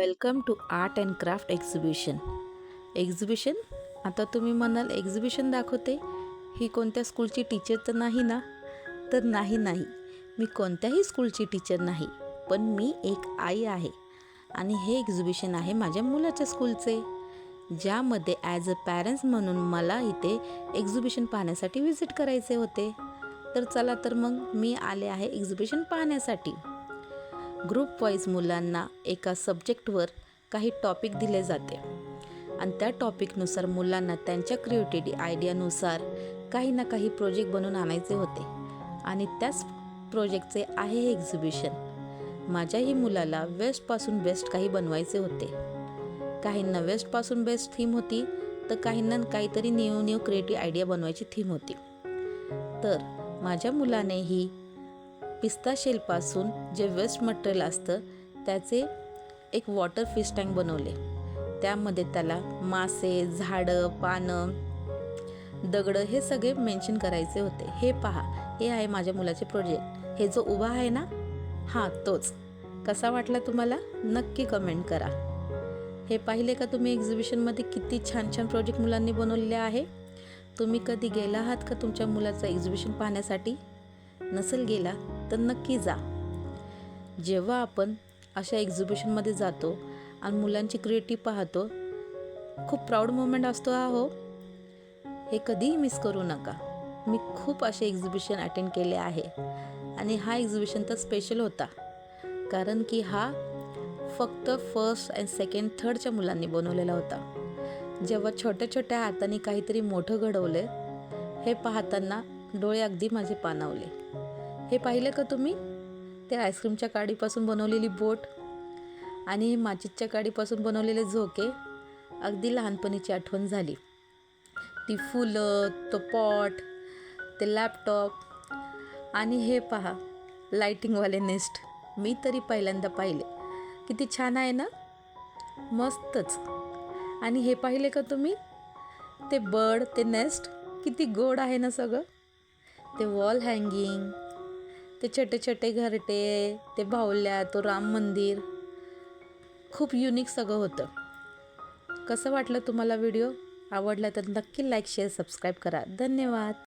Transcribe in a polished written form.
Welcome to art and craft exhibition. आता तुम्ही म्हणाल एक्झिबिशन दाखवते ही कोणत्या स्कूलची टीचर तर नाही ना? तर नाही, मी कोणत्याही स्कूलची टीचर नाही, पण मी एक आई आहे आणि हे एक्झिबिशन आहे माझ्या मुलाच्या स्कूलचे, ज्यामध्ये ॲज अ पॅरेंट्स म्हणून मला इथे एक्झिबिशन पाहण्यासाठी व्हिजिट करायचे होते. तर चला तर मग मी आले आहे एक्झिबिशन पाहण्यासाठी. ग्रुप वाईज मुलांना एका सब्जेक्टवर काही टॉपिक दिले जाते आणि त्या टॉपिकनुसार मुलांना त्यांच्या क्रिएटिव्हिटी आयडियानुसार काही ना काही प्रोजेक्ट बनवून आणायचे होते आणि त्याच प्रोजेक्टचे आहे हे एक्झिबिशन. माझ्याही मुलाला वेस्टपासून बेस्ट काही बनवायचे होते. काहींना वेस्टपासून बेस्ट थीम होती, तर काहींना काहीतरी न्यू क्रिएटिव्ह आयडिया बनवायची थीम होती. तर माझ्या मुलानेही पिस्ता शेलपासून जे वेस्ट मटेरियल असतं त्याचे एक वॉटर फिश टँक बनवले. त्यामध्ये त्याला मासे, झाडं, पानं, दगडं हे सगळे मेन्शन करायचे होते. हे पहा, हे आहे माझ्या मुलाचे प्रोजेक्ट. हे जो उभा आहे ना, हां तोच. कसा वाटला तुम्हाला? नक्की कमेंट करा. हे पाहिले का तुम्ही एक्झिबिशनमध्ये किती छान छान प्रोजेक्ट मुलांनी बनवलेले आहे? तुम्ही कधी गेला आहात का तुमच्या मुलाचं एक्झिबिशन पाहण्यासाठी? नसेल गेला तर नक्की जा. जेव्हा आपण अशा एक्झिबिशनमध्ये जातो आणि मुलांची क्रिएटिव्ह पाहतो, खूप प्राऊड मोमेंट असतो हा. हो, हे कधीही मिस करू नका. मी खूप असे एक्झिबिशन अटेंड केले आहे आणि हा एक्झिबिशन तर स्पेशल होता, कारण की हा फक्त फर्स्ट अँड सेकंड थर्डच्या मुलांनी बनवलेला होता. जेव्हा छोट्या छोट्या हाताने काहीतरी मोठं घडवले, हे पाहताना डोळे अगदी माझे पाणावले. हे पाहिलं का तुम्ही? ते आईस्क्रीमच्या काडीपासून बनवलेली बोट आणि माचीच्या काडीपासून बनवलेले झोके, अगदी लहानपणीची आठवण झाली. ती फुलं, तो पॉट, ते लॅपटॉप आणि हे पहा लाइटिंगवाले नेस्ट. मी तरी पहिल्यांदा पाहिले. किती छान आहे ना? मस्तच. आणि हे पाहिले का तुम्ही? ते बर्ड, ते नेस्ट किती गोड आहे ना सगळं. ते वॉल हँगिंग, ते छोटे छोटे घरटे, ते बाहुल्या, तो राम मंदिर, खूप युनिक सगळं होतं. कसं वाटलं तुम्हाला व्हिडिओ? आवडला तर नक्की लाईक, शेअर, सबस्क्राईब करा. धन्यवाद.